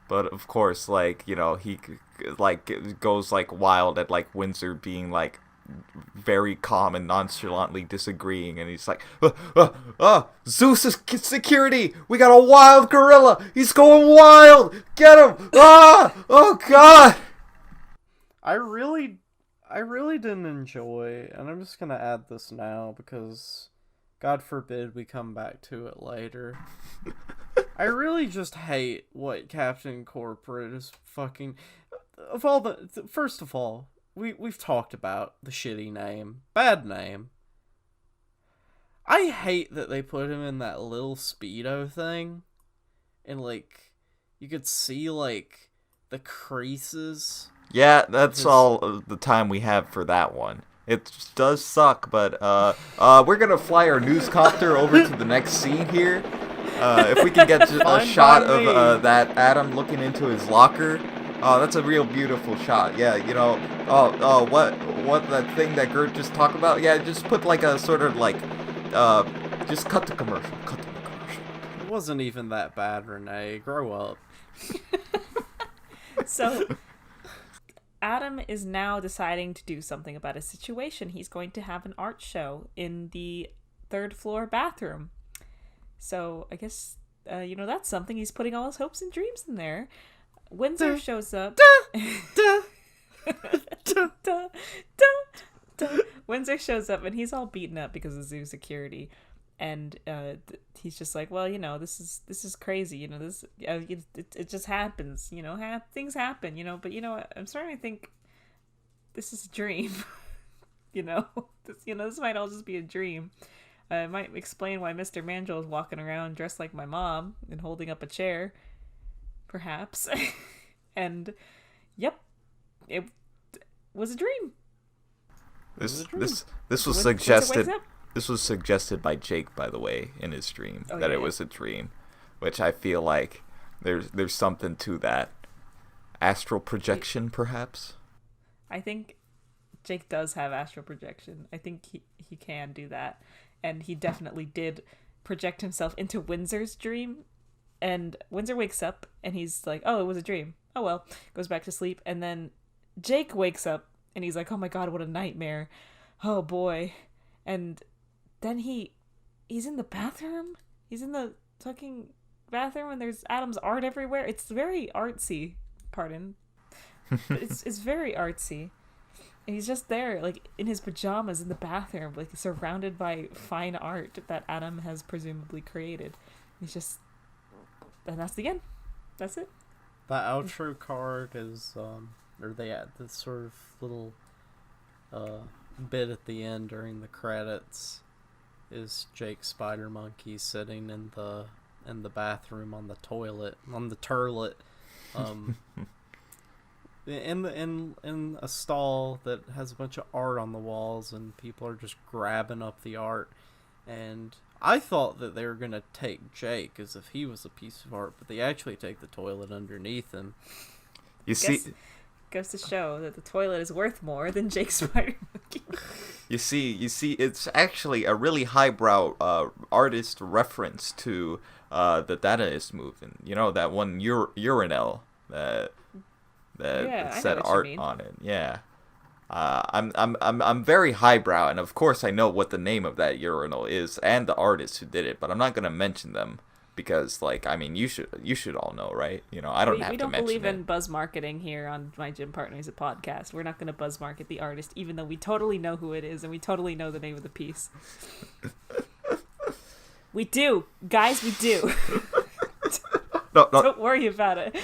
But, of course, like, you know, he, like, goes, like, wild at, like, Windsor being, like, very calm and nonchalantly disagreeing, and he's like, Zeus is security! We got a wild gorilla! He's going wild! Get him! Oh god! I really didn't enjoy, and I'm just gonna add this now because God forbid we come back to it later. I really just hate what Captain Corporate is fucking. Of all the, first of all, we've talked about the shitty name, bad name. I hate that they put him in that little Speedo thing, and like you could see like the creases. Yeah, that's all the time we have for that one. It does suck, but we're gonna fly our newscopter over to the next scene here. If we can get a shot of that Adam looking into his locker. Oh, that's a real beautiful shot. Yeah, you know. What that thing that Gert just talked about? Yeah, just put like a sort of like, just cut the commercial. It wasn't even that bad, Renee. Grow up. So, Adam is now deciding to do something about his situation. He's going to have an art show in the 3rd floor bathroom. So, I guess, that's something. He's putting all his hopes and dreams in there. Windsor shows up. Windsor shows up, and he's all beaten up because of zoo security. And he's just like, well, this is crazy. It just happens. Things happen. But I'm starting to think this is a dream. This might all just be a dream. It might explain why Mr. Manjel is walking around dressed like my mom and holding up a chair, perhaps. And, yep, it was a dream. This was suggested. This was suggested by Jake, by the way, in his dream, it was a dream, which I feel like there's something to that. Astral projection, perhaps? I think Jake does have astral projection. I think he can do that. and he definitely did project himself into Windsor's dream. And Windsor wakes up, and he's like, oh, it was a dream. Oh, well. Goes back to sleep. And then Jake wakes up, and he's like, oh my god, what a nightmare. Oh, boy. And then he's in the bathroom? He's in the fucking bathroom, and there's Adam's art everywhere. It's very artsy. Pardon. But it's very artsy. And he's just there, like, in his pajamas in the bathroom, like, surrounded by fine art that Adam has presumably created. He's just... And that's the end. That's it. The outro card is, or they add this sort of little, bit at the end during the credits is Jake Spider Monkey sitting in the bathroom on the toilet, on the turlet, in a stall that has a bunch of art on the walls, and people are just grabbing up the art. And I thought that they were gonna take Jake as if he was a piece of art, but they actually take the toilet underneath him. You see, goes to show that the toilet is worth more than Jake Spider Monkey. you see, it's actually a really highbrow artist reference to the Dadaist movement. You know, that one urinal that said art on it. Yeah. I'm very highbrow, and of course I know what the name of that urinal is and the artist who did it, but I'm not gonna mention them because, like, I mean, you should all know, right? You know, I don't have to mention it. We don't believe in buzz marketing here on My Gym Partners, a podcast. We're not gonna buzz market the artist, even though we totally know who it is and we totally know the name of the piece. We do, guys. We do. No. Don't worry about it.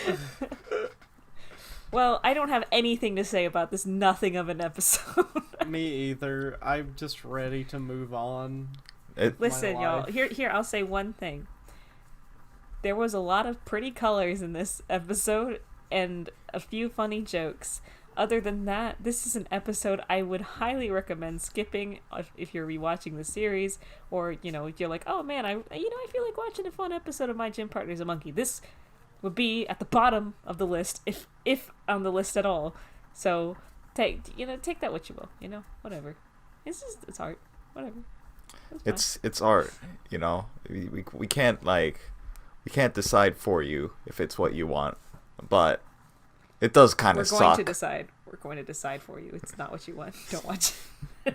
Well, I don't have anything to say about this nothing of an episode. Me either. I'm just ready to move on. Listen, y'all. Here, I'll say one thing. There was a lot of pretty colors in this episode and a few funny jokes. Other than that, this is an episode I would highly recommend skipping if you're rewatching the series, or, you know, if you're like, oh man, I feel like watching a fun episode of My Gym Partner's a Monkey. This would be at the bottom of the list, if on the list at all. So take that what you will, you know, whatever. It's art, whatever. It's art, you know. We can't decide for you if it's what you want, but it does kind of suck. We're going to decide for you. It's not what you want. Don't watch it.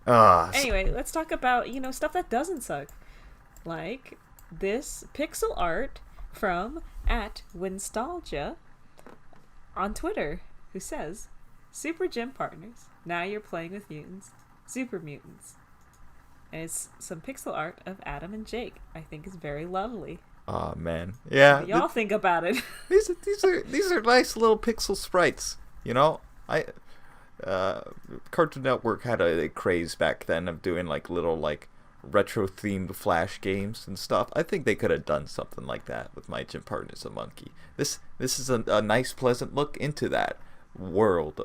Anyway, let's talk about, you know, stuff that doesn't suck, like this pixel art from @Winstalgia on Twitter, who says, Super Gym Partners, now you're playing with mutants, super mutants. And it's some pixel art of Adam and Jake. I think is very lovely. Oh man, yeah. What do y'all think about it? These are nice little pixel sprites. You know, Cartoon Network had a craze back then of doing like little like retro themed Flash games and stuff. I think they could have done something like that with My Gym Partner's a Monkey. This is a nice, pleasant look into that world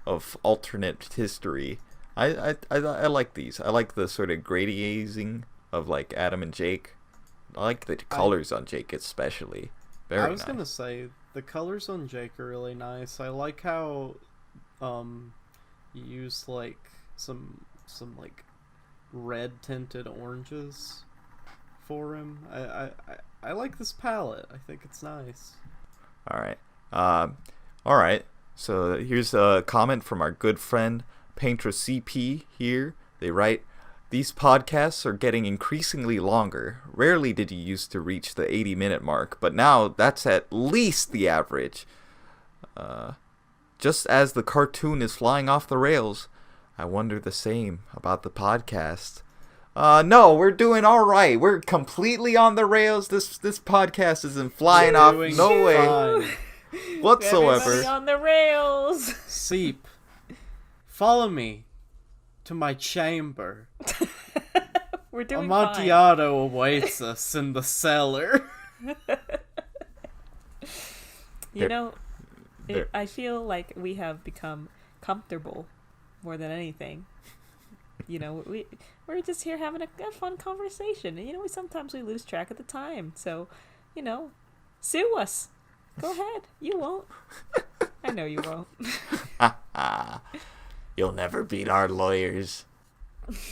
of alternate history. I like these. I like the sort of grading of like Adam and Jake. I like the colors on Jake especially. Very nice. I was gonna say the colors on Jake are really nice. I like how you use like some like red tinted oranges for him. I like this palette. I think it's nice. All right. So here's a comment from our good friend Painter CP here. They write, these podcasts are getting increasingly longer. Rarely did you used to reach the 80-minute mark, but now that's at least the average. Just as the cartoon is flying off the rails, I wonder the same about the podcast. No, we're doing all right. We're completely on the rails. This podcast isn't flying off no way whatsoever. Everybody on the rails. Seep, follow me to my chamber. We're doing Amontillado awaits us in the cellar. You know, I feel like we have become comfortable more than anything. You know, we're just here having a fun conversation. And, you know, sometimes we lose track of the time. So, you know, sue us. Go ahead. You won't. I know you won't. You'll never beat our lawyers.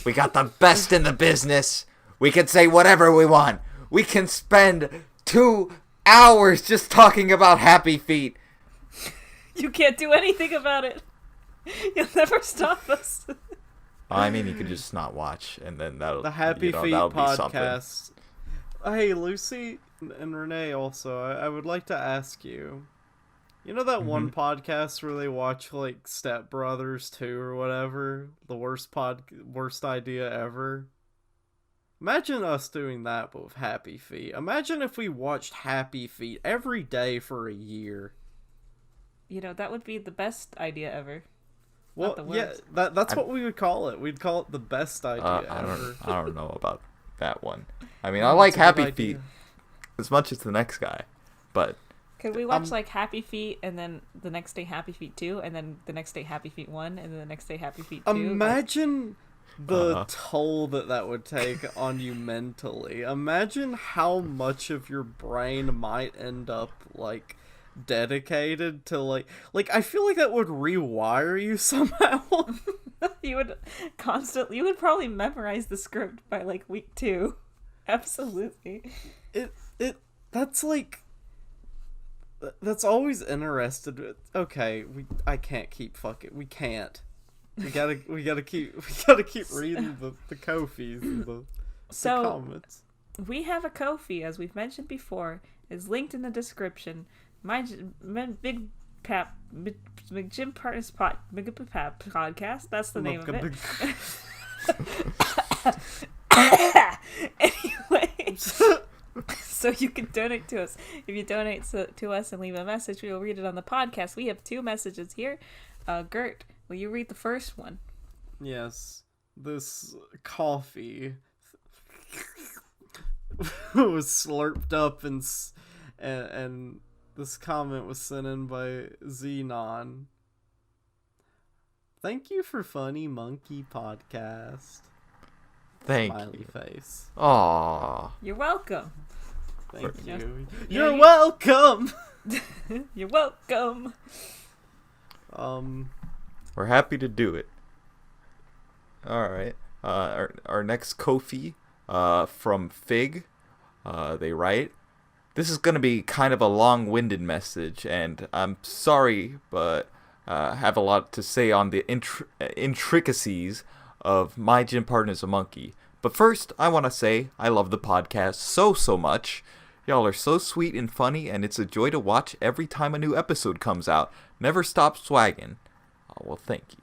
We got the best in the business. We can say whatever we want. We can spend 2 hours just talking about Happy Feet. You can't do anything about it. You'll never stop us. I mean, you could just not watch, and then that'll The Happy Feet that'll be podcast. Hey, Lucy and Renee, also, I would like to ask you. You know that one podcast where they watch, like, Step Brothers 2 or whatever? The worst idea ever? Imagine us doing that, but with Happy Feet. Imagine if we watched Happy Feet every day for a year. You know, that would be the best idea ever. Well, yeah, that's what we would call it. We'd call it the best idea ever. I don't know about that one. I mean, I like Happy idea. Feet as much as the next guy, but Could we watch like Happy Feet and then the next day Happy Feet 2 and then the next day Happy Feet 1 and then the next day Happy Feet 2? Imagine the toll that would take on you mentally. Imagine how much of your brain might end up like dedicated to like I feel like that would rewire you somehow. You would probably memorize the script by like week 2. Absolutely. That's like that's always interested. Okay, I can't keep fucking. We can't. We gotta keep reading the Ko-fis and the comments. We have a Ko-fi, as we've mentioned before, is linked in the description. My Big Jim Partners podcast. That's the name of it. Anyway, so you can donate to us. If you donate to us and leave a message, we'll read it on the podcast. We have 2 messages here. Gert, will you read the first one? Yes. This coffee was slurped up and this comment was sent in by Xenon. Thank you for Funny Monkey Podcast. Thank Smiley you. face. Aww. You're welcome. Thank Yeah. you. Yeah, You're welcome. You're welcome. We're happy to do it. Alright. Our next Ko-fi from Fig. They write, "This is going to be kind of a long-winded message, and I'm sorry, but have a lot to say on the intricacies of My Gym Partner's a Monkey. But first, I want to say I love the podcast so much. Y'all are so sweet and funny, and it's a joy to watch every time a new episode comes out. Never stop swagging." Oh, well, thank you.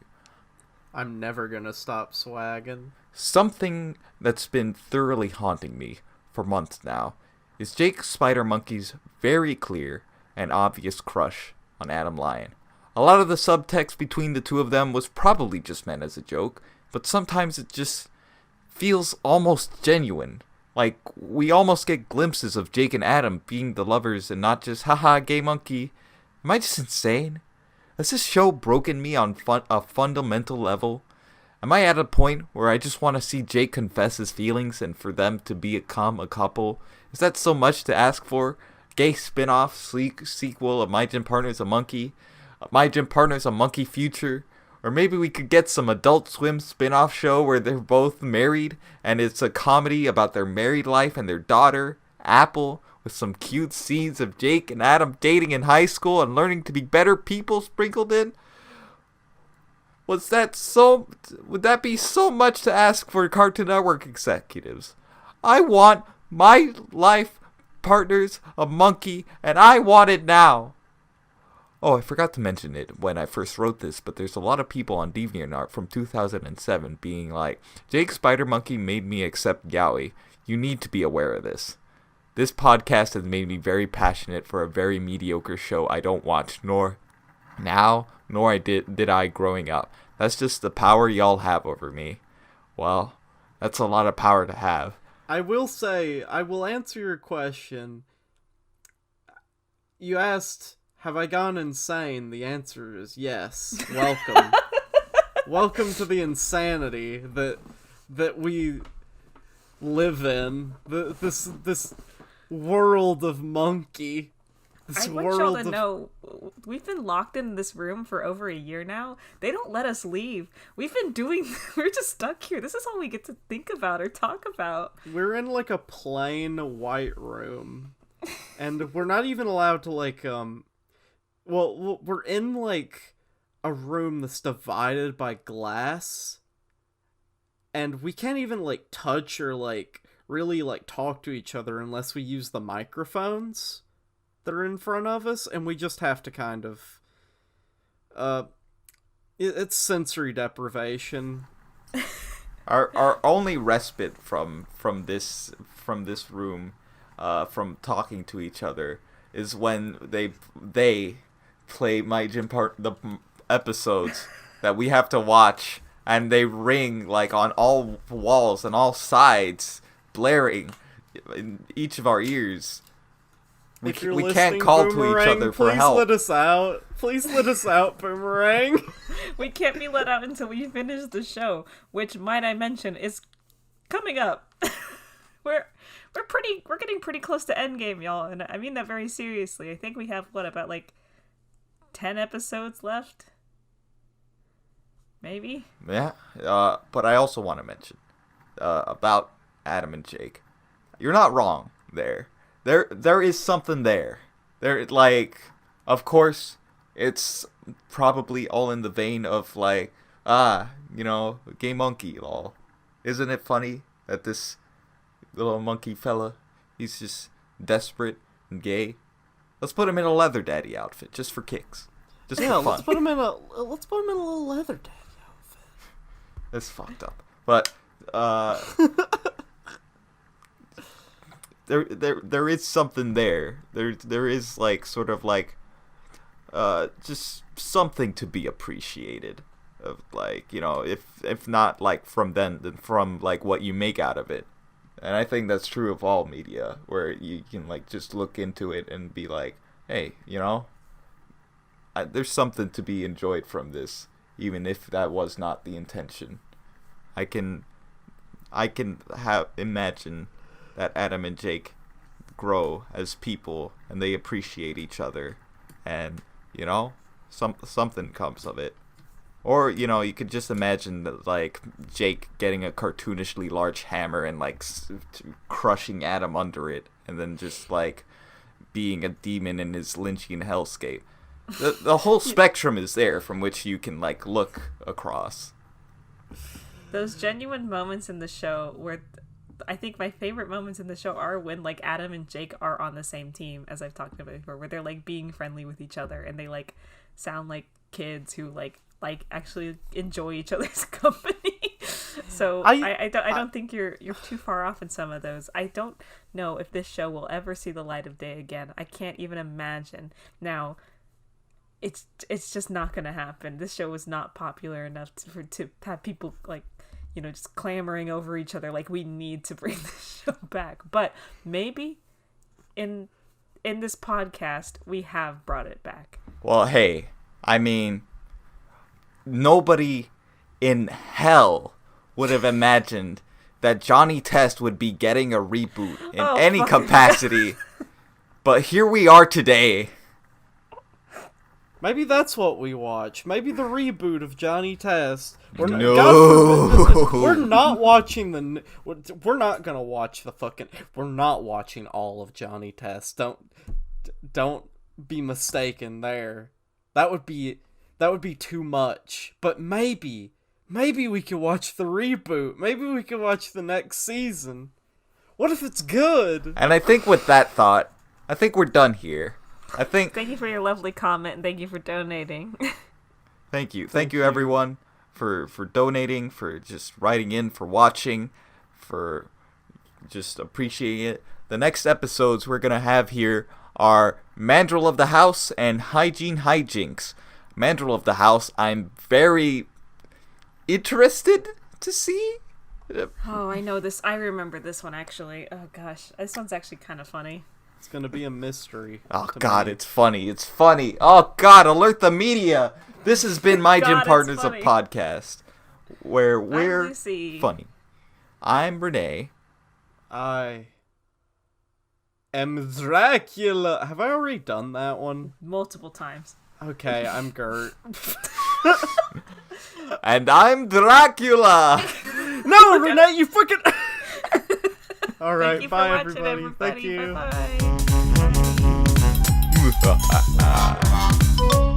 I'm never gonna stop swagging. Something that's been thoroughly haunting me for months now is Jake Spider Monkey's very clear and obvious crush on Adam Lyon. A lot of the subtext between the two of them was probably just meant as a joke, but sometimes it just feels almost genuine. Like, we almost get glimpses of Jake and Adam being the lovers and not just, haha, gay monkey. Am I just insane? Has this show broken me on a fundamental level? Am I at a point where I just want to see Jake confess his feelings and for them to become a couple? Is that so much to ask for? Gay spin-off sequel of My Gym Partner's a Monkey? My Gym Partner's a Monkey Future? Or maybe we could get some Adult Swim spin-off show where they're both married and it's a comedy about their married life and their daughter, Apple, with some cute scenes of Jake and Adam dating in high school and learning to be better people sprinkled in? Would that be so much to ask for Cartoon Network executives? I want My Life Partner's a Monkey, and I want it now. Oh, I forgot to mention it when I first wrote this, but there's a lot of people on DeviantArt from 2007 being like, "Jake Spider Monkey made me accept yaoi. You need to be aware of this. This podcast has made me very passionate for a very mediocre show I don't watch, nor did I growing up. That's just the power y'all have over me." Well, that's a lot of power to have. I will say, I will answer your question. You asked, have I gone insane? The answer is yes. Welcome. Welcome to the insanity that we live in. This world of monkey. This I want y'all to world of- know, we've been locked in this room for over a year now. They don't let us leave. We're just stuck here. This is all we get to think about or talk about. We're in like a plain white room, and we're not even allowed to like well, we're in like a room that's divided by glass, and we can't even like touch or like really like talk to each other unless we use the microphones that are in front of us, and we just have to kind of it's sensory deprivation. Our only respite from this room, from talking to each other, is when they play the episodes that we have to watch, and they ring like on all walls and all sides, blaring in each of our ears. We If you're can't listening, call to each Boomerang, other for please help. let us out. Please let us out, Boomerang. We can't be let out until we finish the show, which, might I mention, is coming up. we're getting pretty close to endgame, y'all, and I mean that very seriously. I think we have about like 10 episodes left, maybe. Yeah, but I also want to mention about Adam and Jake. You're not wrong there. There is something there. Like, of course, it's probably all in the vein of like, gay monkey lol. Isn't it funny that this little monkey fella, he's just desperate and gay? Let's put him in a leather daddy outfit just for kicks. Just for fun. let's put him in a little leather daddy outfit. That's fucked up. But there is something there. There is like sort of like just something to be appreciated of, like, if not like from them, then from like what you make out of it. And I think that's true of all media, where you can like just look into it and be like, hey, there's something to be enjoyed from this, even if that was not the intention. I can imagine that Adam and Jake grow as people, and they appreciate each other, and something comes of it. Or you could just imagine that, like, Jake getting a cartoonishly large hammer and like crushing Adam under it, and then just like being a demon in his Lynchian hellscape. The whole spectrum is there from which you can like look across. Those genuine moments in the show where I think my favorite moments in the show are when like Adam and Jake are on the same team, as I've talked about before, where they're like being friendly with each other, and they like sound like kids who like actually enjoy each other's company. So I don't think you're too far off in some of those. I don't know if this show will ever see the light of day again. I can't even imagine. Now, it's just not gonna happen. This show was not popular enough to have people like, just clamoring over each other. Like, we need to bring this show back. But maybe in this podcast we have brought it back. Well, hey, I mean, nobody in hell would have imagined that Johnny Test would be getting a reboot in any capacity. But here we are today. Maybe that's what we watch. Maybe the reboot of Johnny Test. We're not watching we're not gonna watch we're not watching all of Johnny Test. Don't be mistaken there. That would be too much. But maybe we could watch the reboot. Maybe we could watch the next season. What if it's good? And I think with that thought, I think we're done here. Thank you for your lovely comment, and thank you for donating. Thank you everyone for donating, for just writing in, for watching, for just appreciating it. The next episodes we're gonna have here are Mandrill of the House and Hygiene Hijinks. Mandrill of the House, I'm very interested to see. Oh, I know this. I remember this one, actually. Oh gosh, this one's actually kind of funny. It's gonna be a mystery. Oh God, it's funny. It's funny. Oh God, alert the media. This has been My Gym Partners, a podcast where we're funny. I'm Renee. am Dracula. Have I already done that one? Multiple times. Okay, I'm Gert. And I'm Dracula! No, Renee, you fucking... Alright, Thank you bye for watching, everybody. Thank you. Bye-bye.